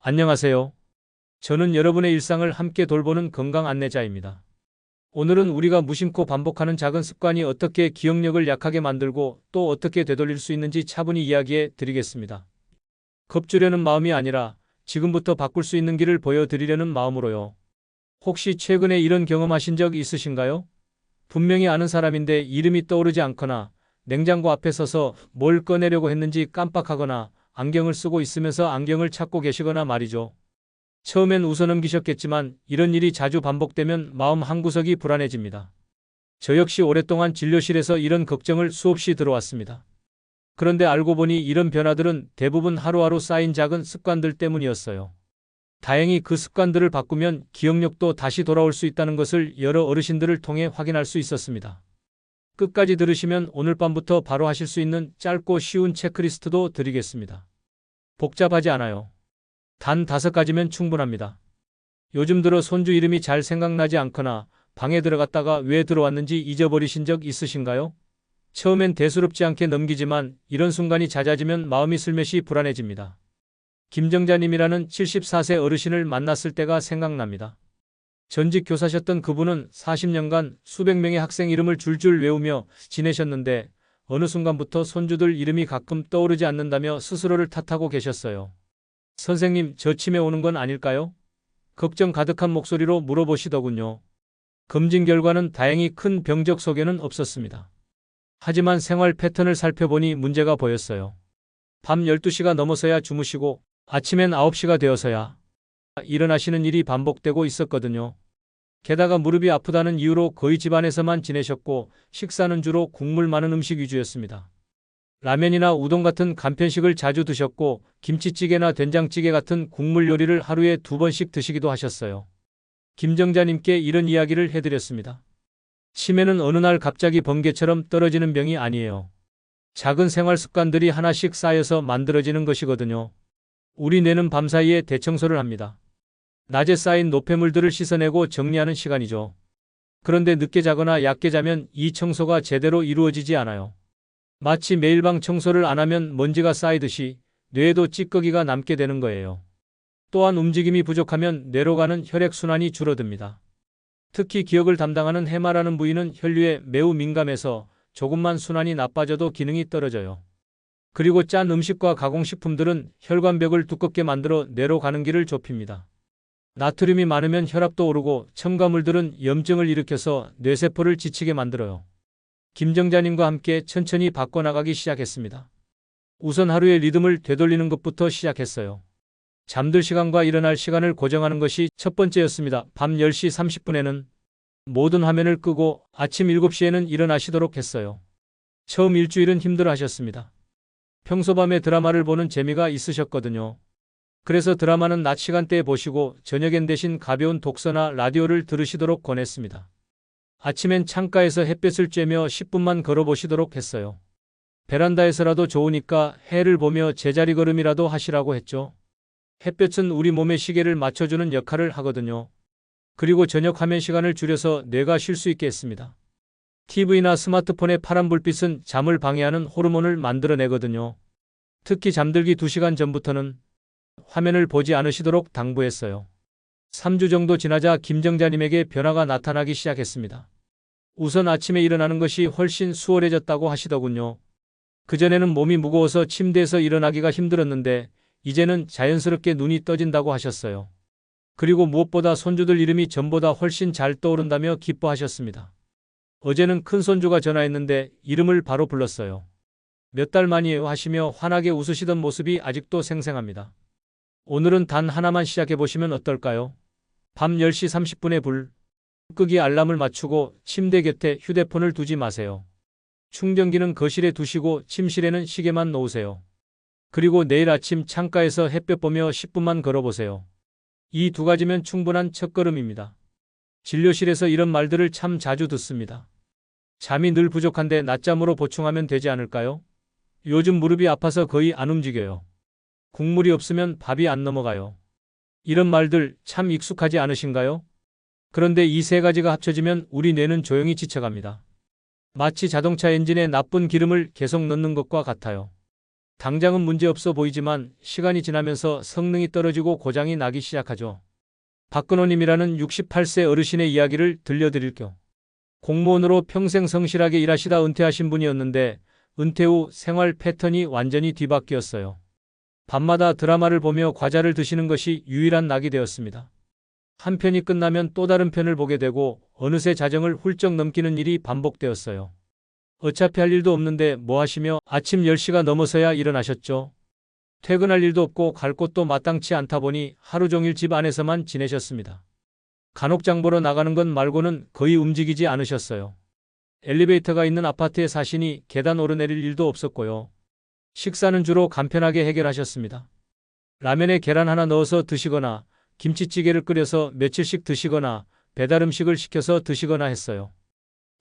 안녕하세요. 저는 여러분의 일상을 함께 돌보는 건강 안내자입니다. 오늘은 우리가 무심코 반복하는 작은 습관이 어떻게 기억력을 약하게 만들고 또 어떻게 되돌릴 수 있는지 차분히 이야기해 드리겠습니다. 겁주려는 마음이 아니라 지금부터 바꿀 수 있는 길을 보여드리려는 마음으로요. 혹시 최근에 이런 경험하신 적 있으신가요? 분명히 아는 사람인데 이름이 떠오르지 않거나 냉장고 앞에 서서 뭘 꺼내려고 했는지 깜빡하거나 안경을 쓰고 있으면서 안경을 찾고 계시거나 말이죠. 처음엔 웃어넘기셨겠지만 이런 일이 자주 반복되면 마음 한구석이 불안해집니다. 저 역시 오랫동안 진료실에서 이런 걱정을 수없이 들어왔습니다. 그런데 알고 보니 이런 변화들은 대부분 하루하루 쌓인 작은 습관들 때문이었어요. 다행히 그 습관들을 바꾸면 기억력도 다시 돌아올 수 있다는 것을 여러 어르신들을 통해 확인할 수 있었습니다. 끝까지 들으시면 오늘 밤부터 바로 하실 수 있는 짧고 쉬운 체크리스트도 드리겠습니다. 복잡하지 않아요. 단 5가지면 충분합니다. 요즘 들어 손주 이름이 잘 생각나지 않거나 방에 들어갔다가 왜 들어왔는지 잊어버리신 적 있으신가요? 처음엔 대수롭지 않게 넘기지만 이런 순간이 잦아지면 마음이 슬며시 불안해집니다. 김정자님이라는 74세 어르신을 만났을 때가 생각납니다. 전직 교사셨던 그분은 40년간 수백 명의 학생 이름을 줄줄 외우며 지내셨는데 어느 순간부터 손주들 이름이 가끔 떠오르지 않는다며 스스로를 탓하고 계셨어요. 선생님, 저 치매 오는 건 아닐까요? 걱정 가득한 목소리로 물어보시더군요. 검진 결과는 다행히 큰 병적 소견은 없었습니다. 하지만 생활 패턴을 살펴보니 문제가 보였어요. 밤 12시가 넘어서야 주무시고 아침엔 9시가 되어서야 일어나시는 일이 반복되고 있었거든요. 게다가 무릎이 아프다는 이유로 거의 집안에서만 지내셨고 식사는 주로 국물 많은 음식 위주였습니다. 라면이나 우동 같은 간편식을 자주 드셨고 김치찌개나 된장찌개 같은 국물 요리를 하루에 2번씩 드시기도 하셨어요. 김정자님께 이런 이야기를 해드렸습니다. 치매는 어느 날 갑자기 번개처럼 떨어지는 병이 아니에요. 작은 생활 습관들이 하나씩 쌓여서 만들어지는 것이거든요. 우리 뇌는 밤사이에 대청소를 합니다. 낮에 쌓인 노폐물들을 씻어내고 정리하는 시간이죠. 그런데 늦게 자거나 얕게 자면 이 청소가 제대로 이루어지지 않아요. 마치 매일 방 청소를 안 하면 먼지가 쌓이듯이 뇌에도 찌꺼기가 남게 되는 거예요. 또한 움직임이 부족하면 뇌로 가는 혈액순환이 줄어듭니다. 특히 기억을 담당하는 해마라는 부위는 혈류에 매우 민감해서 조금만 순환이 나빠져도 기능이 떨어져요. 그리고 짠 음식과 가공식품들은 혈관벽을 두껍게 만들어 뇌로 가는 길을 좁힙니다. 나트륨이 많으면 혈압도 오르고 첨가물들은 염증을 일으켜서 뇌세포를 지치게 만들어요. 김정자님과 함께 천천히 바꿔나가기 시작했습니다. 우선 하루의 리듬을 되돌리는 것부터 시작했어요. 잠들 시간과 일어날 시간을 고정하는 것이 첫 번째였습니다. 밤 10시 30분에는 모든 화면을 끄고 아침 7시에는 일어나시도록 했어요. 처음 일주일은 힘들어하셨습니다. 평소 밤에 드라마를 보는 재미가 있으셨거든요. 그래서 드라마는 낮 시간대에 보시고 저녁엔 대신 가벼운 독서나 라디오를 들으시도록 권했습니다. 아침엔 창가에서 햇볕을 쬐며 10분만 걸어보시도록 했어요. 베란다에서라도 좋으니까 해를 보며 제자리 걸음이라도 하시라고 했죠. 햇볕은 우리 몸의 시계를 맞춰주는 역할을 하거든요. 그리고 저녁 화면 시간을 줄여서 뇌가 쉴 수 있게 했습니다. TV나 스마트폰의 파란 불빛은 잠을 방해하는 호르몬을 만들어내거든요. 특히 잠들기 2시간 전부터는 화면을 보지 않으시도록 당부했어요. 3주 정도 지나자 김정자님에게 변화가 나타나기 시작했습니다. 우선 아침에 일어나는 것이 훨씬 수월해졌다고 하시더군요. 그전에는 몸이 무거워서 침대에서 일어나기가 힘들었는데 이제는 자연스럽게 눈이 떠진다고 하셨어요. 그리고 무엇보다 손주들 이름이 전보다 훨씬 잘 떠오른다며 기뻐하셨습니다. 어제는 큰손주가 전화했는데 이름을 바로 불렀어요. 몇 달 만이에요 하시며 환하게 웃으시던 모습이 아직도 생생합니다. 오늘은 단 하나만 시작해보시면 어떨까요? 밤 10시 30분에 불 끄기 알람을 맞추고 침대 곁에 휴대폰을 두지 마세요. 충전기는 거실에 두시고 침실에는 시계만 놓으세요. 그리고 내일 아침 창가에서 햇볕 보며 10분만 걸어보세요. 이 2가지면 충분한 첫걸음입니다. 진료실에서 이런 말들을 참 자주 듣습니다. 잠이 늘 부족한데 낮잠으로 보충하면 되지 않을까요? 요즘 무릎이 아파서 거의 안 움직여요. 국물이 없으면 밥이 안 넘어가요. 이런 말들 참 익숙하지 않으신가요? 그런데 이 3가지가 합쳐지면 우리 뇌는 조용히 지쳐갑니다. 마치 자동차 엔진에 나쁜 기름을 계속 넣는 것과 같아요. 당장은 문제없어 보이지만 시간이 지나면서 성능이 떨어지고 고장이 나기 시작하죠. 박근호님이라는 68세 어르신의 이야기를 들려드릴게요. 공무원으로 평생 성실하게 일하시다 은퇴하신 분이었는데 은퇴 후 생활 패턴이 완전히 뒤바뀌었어요. 밤마다 드라마를 보며 과자를 드시는 것이 유일한 낙이 되었습니다. 한 편이 끝나면 또 다른 편을 보게 되고 어느새 자정을 훌쩍 넘기는 일이 반복되었어요. 어차피 할 일도 없는데 뭐 하시며 아침 10시가 넘어서야 일어나셨죠. 퇴근할 일도 없고 갈 곳도 마땅치 않다 보니 하루 종일 집 안에서만 지내셨습니다. 간혹 장 보러 나가는 것 말고는 거의 움직이지 않으셨어요. 엘리베이터가 있는 아파트에 사시니 계단 오르내릴 일도 없었고요. 식사는 주로 간편하게 해결하셨습니다. 라면에 계란 하나 넣어서 드시거나 김치찌개를 끓여서 며칠씩 드시거나 배달 음식을 시켜서 드시거나 했어요.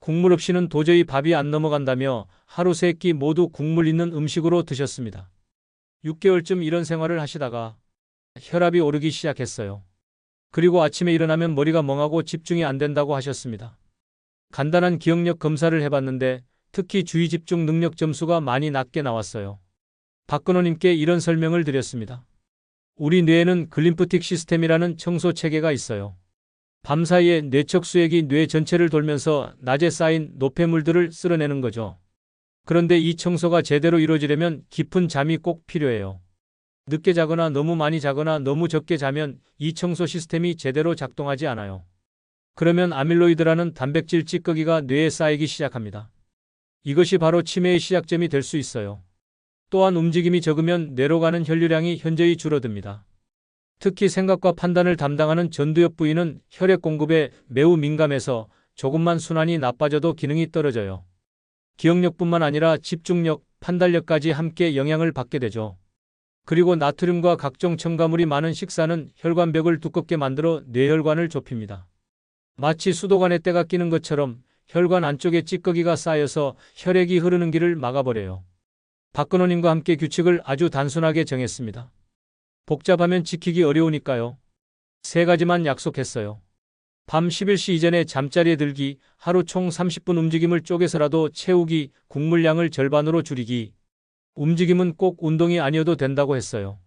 국물 없이는 도저히 밥이 안 넘어간다며 하루 3끼 모두 국물 있는 음식으로 드셨습니다. 6개월쯤 이런 생활을 하시다가 혈압이 오르기 시작했어요. 그리고 아침에 일어나면 머리가 멍하고 집중이 안 된다고 하셨습니다. 간단한 기억력 검사를 해봤는데 특히 주의 집중 능력 점수가 많이 낮게 나왔어요. 박근호님께 이런 설명을 드렸습니다. 우리 뇌에는 글림프틱 시스템이라는 청소 체계가 있어요. 밤사이에 뇌척 수액이 뇌 전체를 돌면서 낮에 쌓인 노폐물들을 쓸어내는 거죠. 그런데 이 청소가 제대로 이루어지려면 깊은 잠이 꼭 필요해요. 늦게 자거나 너무 많이 자거나 너무 적게 자면 이 청소 시스템이 제대로 작동하지 않아요. 그러면 아밀로이드라는 단백질 찌꺼기가 뇌에 쌓이기 시작합니다. 이것이 바로 치매의 시작점이 될 수 있어요. 또한 움직임이 적으면 뇌로 가는 혈류량이 현저히 줄어듭니다. 특히 생각과 판단을 담당하는 전두엽 부위는 혈액 공급에 매우 민감해서 조금만 순환이 나빠져도 기능이 떨어져요. 기억력뿐만 아니라 집중력, 판단력까지 함께 영향을 받게 되죠. 그리고 나트륨과 각종 첨가물이 많은 식사는 혈관벽을 두껍게 만들어 뇌혈관을 좁힙니다. 마치 수도관에 때가 끼는 것처럼 혈관 안쪽에 찌꺼기가 쌓여서 혈액이 흐르는 길을 막아버려요. 박근호님과 함께 규칙을 아주 단순하게 정했습니다. 복잡하면 지키기 어려우니까요. 3가지만 약속했어요. 밤 11시 이전에 잠자리에 들기, 하루 총 30분 움직임을 쪼개서라도 채우기, 국물량을 절반으로 줄이기. 움직임은 꼭 운동이 아니어도 된다고 했어요.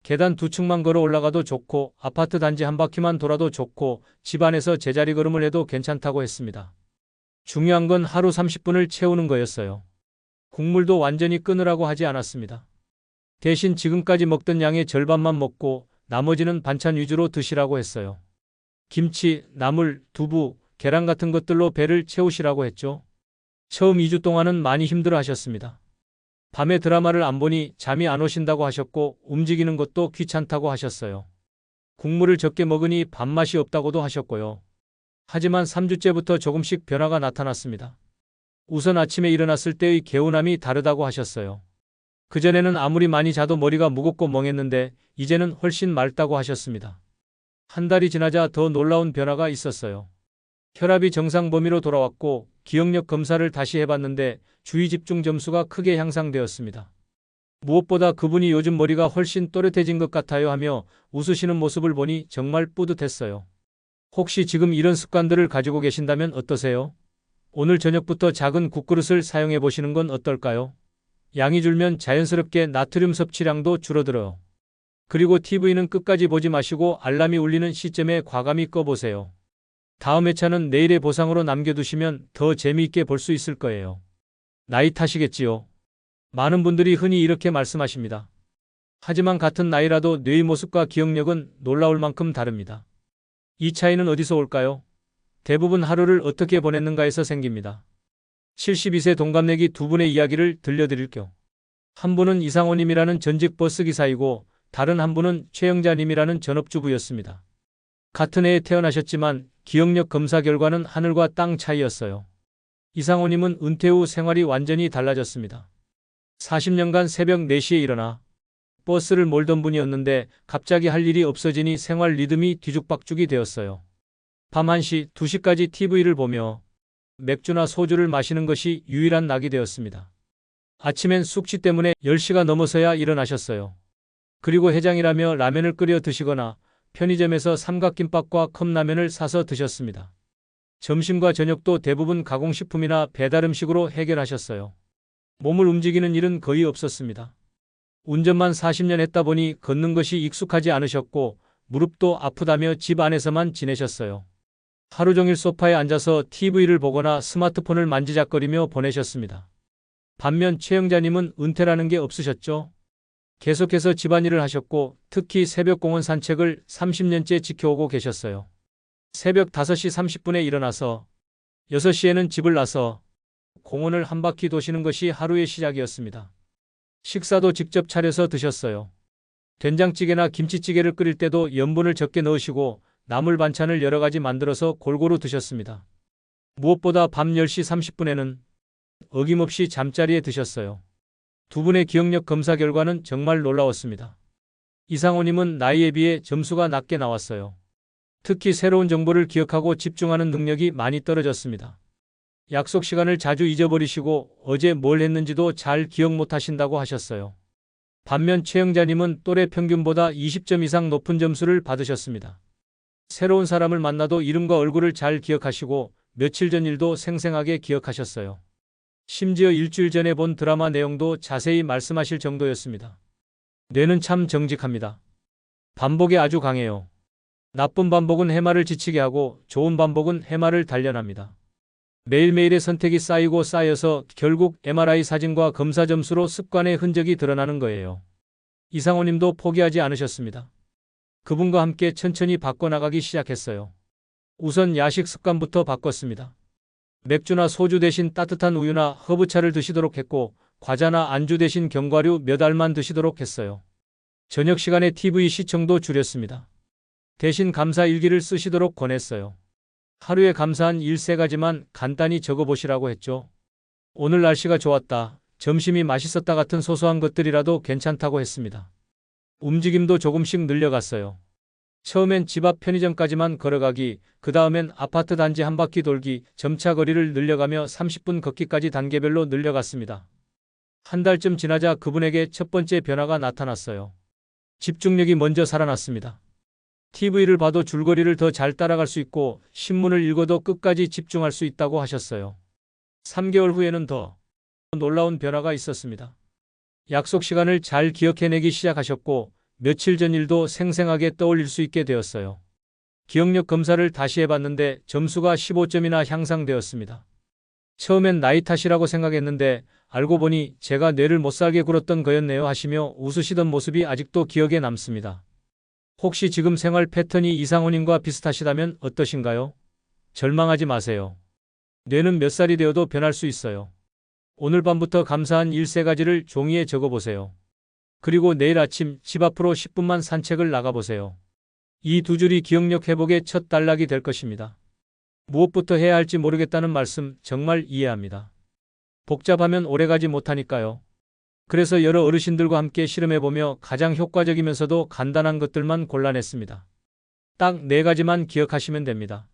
계단 2층만 걸어 올라가도 좋고 아파트 단지 한 바퀴만 돌아도 좋고 집 안에서 제자리 걸음을 해도 괜찮다고 했습니다. 중요한 건 하루 30분을 채우는 거였어요. 국물도 완전히 끊으라고 하지 않았습니다. 대신 지금까지 먹던 양의 절반만 먹고 나머지는 반찬 위주로 드시라고 했어요. 김치, 나물, 두부, 계란 같은 것들로 배를 채우시라고 했죠. 처음 2주 동안은 많이 힘들어 하셨습니다. 밤에 드라마를 안 보니 잠이 안 오신다고 하셨고 움직이는 것도 귀찮다고 하셨어요. 국물을 적게 먹으니 밥맛이 없다고도 하셨고요. 하지만 3주째부터 조금씩 변화가 나타났습니다. 우선 아침에 일어났을 때의 개운함이 다르다고 하셨어요. 그전에는 아무리 많이 자도 머리가 무겁고 멍했는데 이제는 훨씬 맑다고 하셨습니다. 한 달이 지나자 더 놀라운 변화가 있었어요. 혈압이 정상 범위로 돌아왔고 기억력 검사를 다시 해봤는데 주의 집중 점수가 크게 향상되었습니다. 무엇보다 그분이 요즘 머리가 훨씬 또렷해진 것 같아요 하며 웃으시는 모습을 보니 정말 뿌듯했어요. 혹시 지금 이런 습관들을 가지고 계신다면 어떠세요? 오늘 저녁부터 작은 국그릇을 사용해 보시는 건 어떨까요? 양이 줄면 자연스럽게 나트륨 섭취량도 줄어들어요. 그리고 TV는 끝까지 보지 마시고 알람이 울리는 시점에 과감히 꺼보세요. 다음 회차는 내일의 보상으로 남겨두시면 더 재미있게 볼 수 있을 거예요. 나이 탓이겠지요. 많은 분들이 흔히 이렇게 말씀하십니다. 하지만 같은 나이라도 뇌의 모습과 기억력은 놀라울 만큼 다릅니다. 이 차이는 어디서 올까요? 대부분 하루를 어떻게 보냈는가에서 생깁니다. 72세 동갑내기 2분의 이야기를 들려드릴게요. 한 분은 이상호님이라는 전직 버스기사이고 다른 한 분은 최영자님이라는 전업주부였습니다. 같은 해에 태어나셨지만 기억력 검사 결과는 하늘과 땅 차이였어요. 이상호님은 은퇴 후 생활이 완전히 달라졌습니다. 40년간 새벽 4시에 일어나 버스를 몰던 분이었는데 갑자기 할 일이 없어지니 생활 리듬이 뒤죽박죽이 되었어요. 밤 1시, 2시까지 TV를 보며 맥주나 소주를 마시는 것이 유일한 낙이 되었습니다. 아침엔 숙취 때문에 10시가 넘어서야 일어나셨어요. 그리고 해장이라며 라면을 끓여 드시거나 편의점에서 삼각김밥과 컵라면을 사서 드셨습니다. 점심과 저녁도 대부분 가공식품이나 배달음식으로 해결하셨어요. 몸을 움직이는 일은 거의 없었습니다. 운전만 40년 했다 보니 걷는 것이 익숙하지 않으셨고 무릎도 아프다며 집 안에서만 지내셨어요. 하루 종일 소파에 앉아서 TV를 보거나 스마트폰을 만지작거리며 보내셨습니다. 반면 최영자님은 은퇴라는 게 없으셨죠. 계속해서 집안일을 하셨고 특히 새벽 공원 산책을 30년째 지켜오고 계셨어요. 새벽 5시 30분에 일어나서 6시에는 집을 나서 공원을 한 바퀴 도시는 것이 하루의 시작이었습니다. 식사도 직접 차려서 드셨어요. 된장찌개나 김치찌개를 끓일 때도 염분을 적게 넣으시고 나물 반찬을 여러 가지 만들어서 골고루 드셨습니다. 무엇보다 밤 10시 30분에는 어김없이 잠자리에 드셨어요. 두 분의 기억력 검사 결과는 정말 놀라웠습니다. 이상호님은 나이에 비해 점수가 낮게 나왔어요. 특히 새로운 정보를 기억하고 집중하는 능력이 많이 떨어졌습니다. 약속 시간을 자주 잊어버리시고 어제 뭘 했는지도 잘 기억 못 하신다고 하셨어요. 반면 최영자님은 또래 평균보다 20점 이상 높은 점수를 받으셨습니다. 새로운 사람을 만나도 이름과 얼굴을 잘 기억하시고 며칠 전 일도 생생하게 기억하셨어요. 심지어 일주일 전에 본 드라마 내용도 자세히 말씀하실 정도였습니다. 뇌는 참 정직합니다. 반복에 아주 강해요. 나쁜 반복은 해마를 지치게 하고 좋은 반복은 해마를 단련합니다. 매일매일의 선택이 쌓이고 쌓여서 결국 MRI 사진과 검사 점수로 습관의 흔적이 드러나는 거예요. 이상호님도 포기하지 않으셨습니다. 그분과 함께 천천히 바꿔나가기 시작했어요. 우선 야식 습관부터 바꿨습니다. 맥주나 소주 대신 따뜻한 우유나 허브차를 드시도록 했고 과자나 안주 대신 견과류 몇 알만 드시도록 했어요. 저녁 시간에 TV 시청도 줄였습니다. 대신 감사 일기를 쓰시도록 권했어요. 하루에 감사한 일 3가지만 간단히 적어보시라고 했죠. 오늘 날씨가 좋았다, 점심이 맛있었다 같은 소소한 것들이라도 괜찮다고 했습니다. 움직임도 조금씩 늘려갔어요. 처음엔 집 앞 편의점까지만 걸어가기, 그 다음엔 아파트 단지 한 바퀴 돌기, 점차 거리를 늘려가며 30분 걷기까지 단계별로 늘려갔습니다. 한 달쯤 지나자 그분에게 첫 번째 변화가 나타났어요. 집중력이 먼저 살아났습니다. TV를 봐도 줄거리를 더 잘 따라갈 수 있고 신문을 읽어도 끝까지 집중할 수 있다고 하셨어요. 3개월 후에는 더 놀라운 변화가 있었습니다. 약속 시간을 잘 기억해내기 시작하셨고 며칠 전 일도 생생하게 떠올릴 수 있게 되었어요. 기억력 검사를 다시 해봤는데 점수가 15점이나 향상되었습니다. 처음엔 나이 탓이라고 생각했는데 알고 보니 제가 뇌를 못살게 굴었던 거였네요 하시며 웃으시던 모습이 아직도 기억에 남습니다. 혹시 지금 생활 패턴이 이상호님과 비슷하시다면 어떠신가요? 절망하지 마세요. 뇌는 몇 살이 되어도 변할 수 있어요. 오늘 밤부터 감사한 일 3가지를 종이에 적어보세요. 그리고 내일 아침 집 앞으로 10분만 산책을 나가보세요. 이 2줄이 기억력 회복의 첫 단락이 될 것입니다. 무엇부터 해야 할지 모르겠다는 말씀 정말 이해합니다. 복잡하면 오래가지 못하니까요. 그래서 여러 어르신들과 함께 실험해보며 가장 효과적이면서도 간단한 것들만 골라냈습니다. 딱 4가지만 기억하시면 됩니다.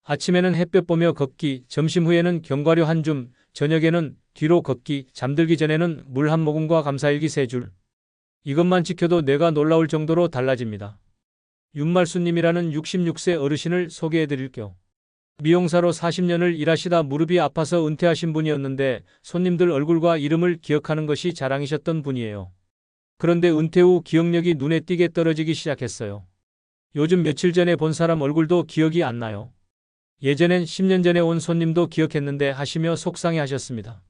아침에는 햇볕 보며 걷기, 점심 후에는 견과류 한 줌, 저녁에는 뒤로 걷기, 잠들기 전에는 물 한 모금과 감사일기 3줄. 이것만 지켜도 뇌가 놀라울 정도로 달라집니다. 윤말수님이라는 66세 어르신을 소개해드릴게요. 미용사로 40년을 일하시다 무릎이 아파서 은퇴하신 분이었는데 손님들 얼굴과 이름을 기억하는 것이 자랑이셨던 분이에요. 그런데 은퇴 후 기억력이 눈에 띄게 떨어지기 시작했어요. 요즘 며칠 전에 본 사람 얼굴도 기억이 안 나요. 예전엔 10년 전에 온 손님도 기억했는데 하시며 속상해하셨습니다.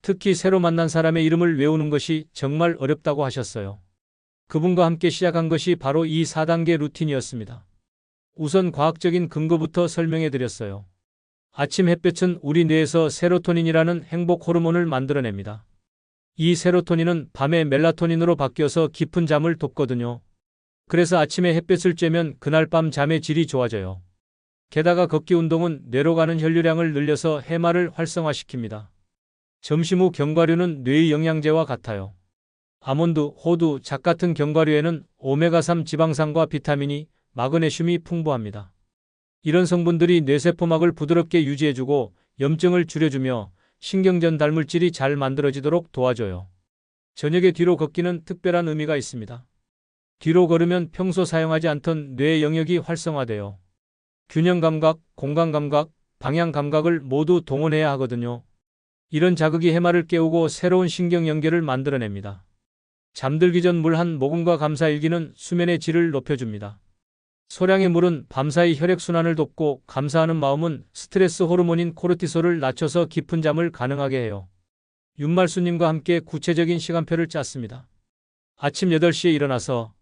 특히 새로 만난 사람의 이름을 외우는 것이 정말 어렵다고 하셨어요. 그분과 함께 시작한 것이 바로 이 4단계 루틴이었습니다. 우선 과학적인 근거부터 설명해 드렸어요. 아침 햇볕은 우리 뇌에서 세로토닌이라는 행복 호르몬을 만들어냅니다. 이 세로토닌은 밤에 멜라토닌으로 바뀌어서 깊은 잠을 돕거든요. 그래서 아침에 햇볕을 쬐면 그날 밤 잠의 질이 좋아져요. 게다가 걷기 운동은 뇌로 가는 혈류량을 늘려서 해마를 활성화시킵니다. 점심 후 견과류는 뇌의 영양제와 같아요. 아몬드, 호두, 잣 같은 견과류에는 오메가3 지방산과 비타민이, 마그네슘이 풍부합니다. 이런 성분들이 뇌세포막을 부드럽게 유지해주고 염증을 줄여주며 신경전달 물질이 잘 만들어지도록 도와줘요. 저녁에 뒤로 걷기는 특별한 의미가 있습니다. 뒤로 걸으면 평소 사용하지 않던 뇌의 영역이 활성화돼요. 균형감각, 공간감각, 방향감각을 모두 동원해야 하거든요. 이런 자극이 해마를 깨우고 새로운 신경 연결을 만들어냅니다. 잠들기 전 물 한 모금과 감사일기는 수면의 질을 높여줍니다. 소량의 물은 밤사이 혈액순환을 돕고 감사하는 마음은 스트레스 호르몬인 코르티솔을 낮춰서 깊은 잠을 가능하게 해요. 윤말수님과 함께 구체적인 시간표를 짰습니다. 아침 8시에 일어나서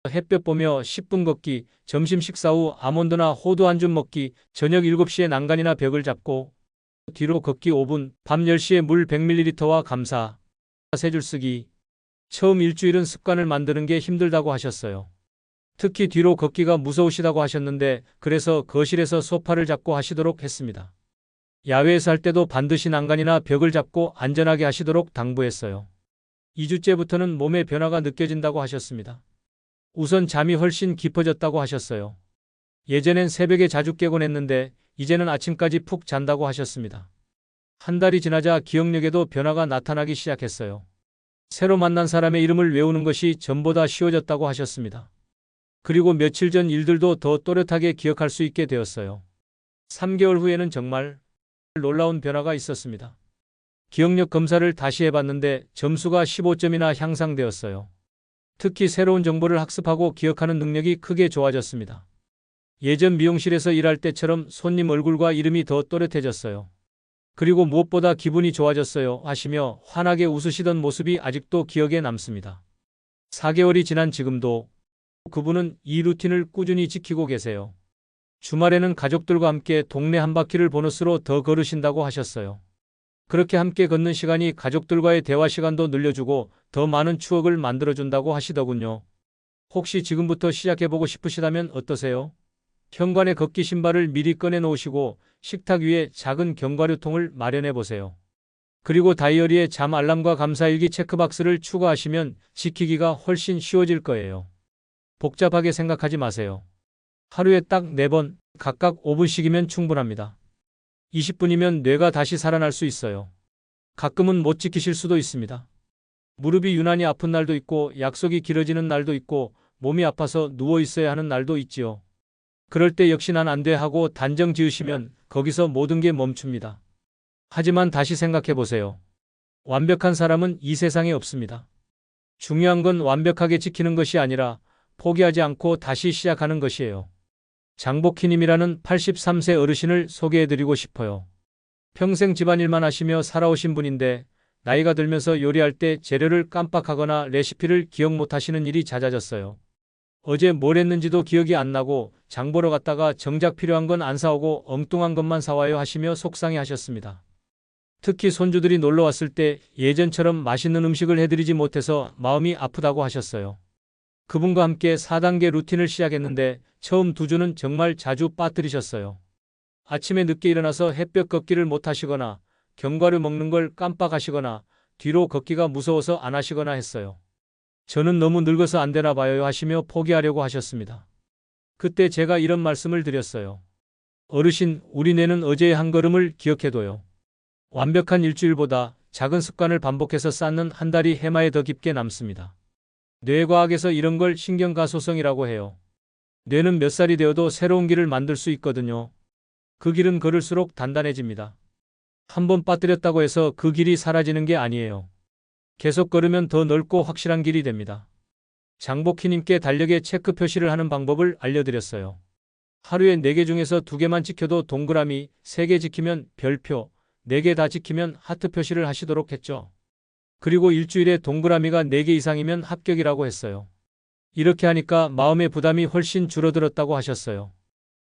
햇볕 보며 10분 걷기, 점심 식사 후 아몬드나 호두 한 줌 먹기, 저녁 7시에 난간이나 벽을 잡고 뒤로 걷기 5분, 밤 10시에 물 100ml와 감사, 3줄 쓰기. 처음 일주일은 습관을 만드는 게 힘들다고 하셨어요. 특히 뒤로 걷기가 무서우시다고 하셨는데 그래서 거실에서 소파를 잡고 하시도록 했습니다. 야외에서 할 때도 반드시 난간이나 벽을 잡고 안전하게 하시도록 당부했어요. 2주째부터는 몸의 변화가 느껴진다고 하셨습니다. 우선 잠이 훨씬 깊어졌다고 하셨어요. 예전엔 새벽에 자주 깨곤 했는데 이제는 아침까지 푹 잔다고 하셨습니다. 한 달이 지나자 기억력에도 변화가 나타나기 시작했어요. 새로 만난 사람의 이름을 외우는 것이 전보다 쉬워졌다고 하셨습니다. 그리고 며칠 전 일들도 더 또렷하게 기억할 수 있게 되었어요. 3개월 후에는 정말 놀라운 변화가 있었습니다. 기억력 검사를 다시 해봤는데 점수가 15점이나 향상되었어요. 특히 새로운 정보를 학습하고 기억하는 능력이 크게 좋아졌습니다. 예전 미용실에서 일할 때처럼 손님 얼굴과 이름이 더 또렷해졌어요. 그리고 무엇보다 기분이 좋아졌어요 하시며 환하게 웃으시던 모습이 아직도 기억에 남습니다. 4개월이 지난 지금도 그분은 이 루틴을 꾸준히 지키고 계세요. 주말에는 가족들과 함께 동네 한 바퀴를 보너스로 더 걸으신다고 하셨어요. 그렇게 함께 걷는 시간이 가족들과의 대화 시간도 늘려주고 더 많은 추억을 만들어준다고 하시더군요. 혹시 지금부터 시작해보고 싶으시다면 어떠세요? 현관에 걷기 신발을 미리 꺼내 놓으시고 식탁 위에 작은 견과류통을 마련해 보세요. 그리고 다이어리에 잠 알람과 감사일기 체크박스를 추가하시면 지키기가 훨씬 쉬워질 거예요. 복잡하게 생각하지 마세요. 하루에 딱 4번, 각각 5분씩이면 충분합니다. 20분이면 뇌가 다시 살아날 수 있어요. 가끔은 못 지키실 수도 있습니다. 무릎이 유난히 아픈 날도 있고 약속이 길어지는 날도 있고 몸이 아파서 누워 있어야 하는 날도 있지요. 그럴 때 역시 난 안 돼 하고 단정 지으시면 거기서 모든 게 멈춥니다. 하지만 다시 생각해 보세요. 완벽한 사람은 이 세상에 없습니다. 중요한 건 완벽하게 지키는 것이 아니라 포기하지 않고 다시 시작하는 것이에요. 장복희님이라는 83세 어르신을 소개해드리고 싶어요. 평생 집안일만 하시며 살아오신 분인데 나이가 들면서 요리할 때 재료를 깜빡하거나 레시피를 기억 못하시는 일이 잦아졌어요. 어제 뭘 했는지도 기억이 안 나고 장 보러 갔다가 정작 필요한 건 안 사오고 엉뚱한 것만 사와요 하시며 속상해 하셨습니다. 특히 손주들이 놀러 왔을 때 예전처럼 맛있는 음식을 해드리지 못해서 마음이 아프다고 하셨어요. 그분과 함께 4단계 루틴을 시작했는데 처음 2주는 정말 자주 빠뜨리셨어요. 아침에 늦게 일어나서 햇볕 걷기를 못 하시거나 견과류 먹는 걸 깜빡하시거나 뒤로 걷기가 무서워서 안 하시거나 했어요. 저는 너무 늙어서 안 되나 봐요 하시며 포기하려고 하셨습니다. 그때 제가 이런 말씀을 드렸어요. 어르신, 우리 뇌는 어제의 한 걸음을 기억해둬요. 완벽한 일주일보다 작은 습관을 반복해서 쌓는 한 달이 해마에 더 깊게 남습니다. 뇌과학에서 이런 걸 신경가소성이라고 해요. 뇌는 몇 살이 되어도 새로운 길을 만들 수 있거든요. 그 길은 걸을수록 단단해집니다. 한번 빠뜨렸다고 해서 그 길이 사라지는 게 아니에요. 계속 걸으면 더 넓고 확실한 길이 됩니다. 장복희님께 달력에 체크 표시를 하는 방법을 알려드렸어요. 하루에 4개 중에서 2개만 지켜도 동그라미, 3개 지키면 별표, 4개 다 지키면 하트 표시를 하시도록 했죠. 그리고 일주일에 동그라미가 4개 이상이면 합격이라고 했어요. 이렇게 하니까 마음의 부담이 훨씬 줄어들었다고 하셨어요.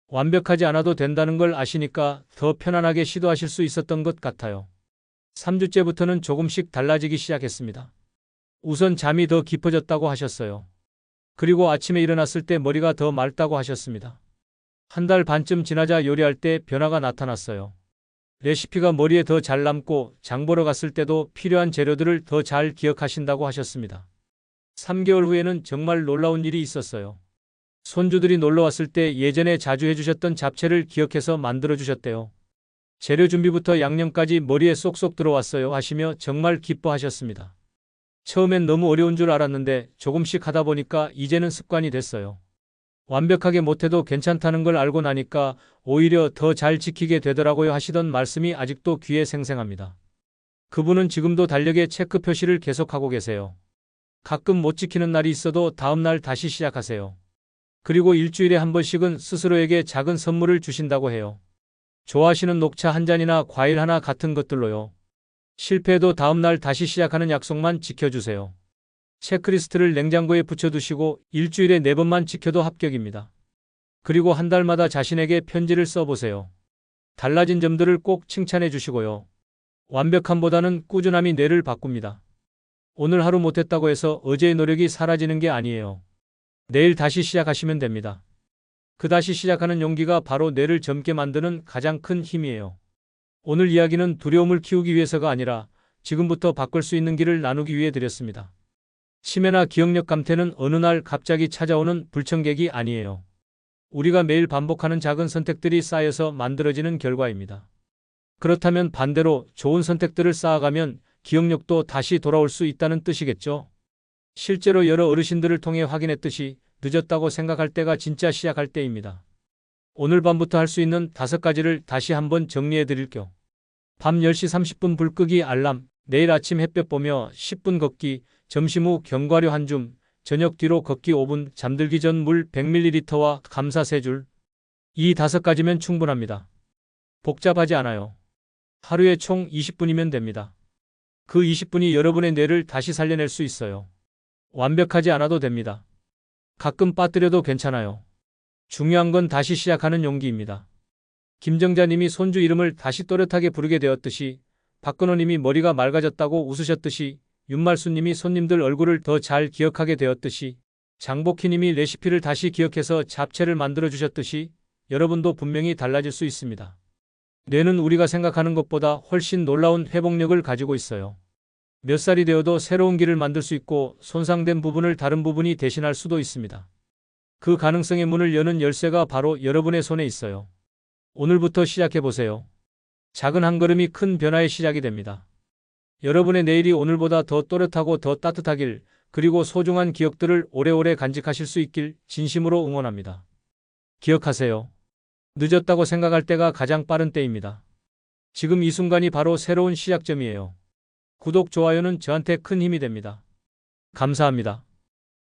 완벽하지 않아도 된다는 걸 아시니까 더 편안하게 시도하실 수 있었던 것 같아요. 3주째부터는 조금씩 달라지기 시작했습니다. 우선 잠이 더 깊어졌다고 하셨어요. 그리고 아침에 일어났을 때 머리가 더 맑다고 하셨습니다. 한 달 반쯤 지나자 요리할 때 변화가 나타났어요. 레시피가 머리에 더 잘 남고 장 보러 갔을 때도 필요한 재료들을 더 잘 기억하신다고 하셨습니다. 3개월 후에는 정말 놀라운 일이 있었어요. 손주들이 놀러 왔을 때 예전에 자주 해주셨던 잡채를 기억해서 만들어주셨대요. 재료 준비부터 양념까지 머리에 쏙쏙 들어왔어요 하시며 정말 기뻐하셨습니다. 처음엔 너무 어려운 줄 알았는데 조금씩 하다 보니까 이제는 습관이 됐어요. 완벽하게 못해도 괜찮다는 걸 알고 나니까 오히려 더 잘 지키게 되더라고요 하시던 말씀이 아직도 귀에 생생합니다. 그분은 지금도 달력에 체크 표시를 계속하고 계세요. 가끔 못 지키는 날이 있어도 다음 날 다시 시작하세요. 그리고 일주일에 한 번씩은 스스로에게 작은 선물을 주신다고 해요. 좋아하시는 녹차 한 잔이나 과일 하나 같은 것들로요. 실패해도 다음 날 다시 시작하는 약속만 지켜주세요. 체크리스트를 냉장고에 붙여두시고 일주일에 4번만 지켜도 합격입니다. 그리고 한 달마다 자신에게 편지를 써보세요. 달라진 점들을 꼭 칭찬해 주시고요. 완벽함보다는 꾸준함이 뇌를 바꿉니다. 오늘 하루 못했다고 해서 어제의 노력이 사라지는 게 아니에요. 내일 다시 시작하시면 됩니다. 그 다시 시작하는 용기가 바로 뇌를 젊게 만드는 가장 큰 힘이에요. 오늘 이야기는 두려움을 키우기 위해서가 아니라 지금부터 바꿀 수 있는 길을 나누기 위해 드렸습니다. 치매나 기억력 감퇴는 어느 날 갑자기 찾아오는 불청객이 아니에요. 우리가 매일 반복하는 작은 선택들이 쌓여서 만들어지는 결과입니다. 그렇다면 반대로 좋은 선택들을 쌓아가면 기억력도 다시 돌아올 수 있다는 뜻이겠죠. 실제로 여러 어르신들을 통해 확인했듯이 늦었다고 생각할 때가 진짜 시작할 때입니다. 오늘 밤부터 할 수 있는 5가지를 다시 한번 정리해 드릴게요. 밤 10시 30분 불 끄기 알람, 내일 아침 햇볕 보며 10분 걷기, 점심 후 견과류 한 줌, 저녁 뒤로 걷기 5분, 잠들기 전 물 100ml와 감사 3줄. 이 5가지면 충분합니다. 복잡하지 않아요. 하루에 총 20분이면 됩니다. 그 20분이 여러분의 뇌를 다시 살려낼 수 있어요. 완벽하지 않아도 됩니다. 가끔 빠뜨려도 괜찮아요. 중요한 건 다시 시작하는 용기입니다. 김정자님이 손주 이름을 다시 또렷하게 부르게 되었듯이, 박근호님이 머리가 맑아졌다고 웃으셨듯이, 윤말수님이 손님들 얼굴을 더 잘 기억하게 되었듯이, 장복희님이 레시피를 다시 기억해서 잡채를 만들어 주셨듯이 여러분도 분명히 달라질 수 있습니다. 뇌는 우리가 생각하는 것보다 훨씬 놀라운 회복력을 가지고 있어요. 몇 살이 되어도 새로운 길을 만들 수 있고 손상된 부분을 다른 부분이 대신할 수도 있습니다. 그 가능성의 문을 여는 열쇠가 바로 여러분의 손에 있어요. 오늘부터 시작해보세요. 작은 한 걸음이 큰 변화의 시작이 됩니다. 여러분의 내일이 오늘보다 더 또렷하고 더 따뜻하길, 그리고 소중한 기억들을 오래오래 간직하실 수 있길 진심으로 응원합니다. 기억하세요. 늦었다고 생각할 때가 가장 빠른 때입니다. 지금 이 순간이 바로 새로운 시작점이에요. 구독, 좋아요는 저한테 큰 힘이 됩니다. 감사합니다.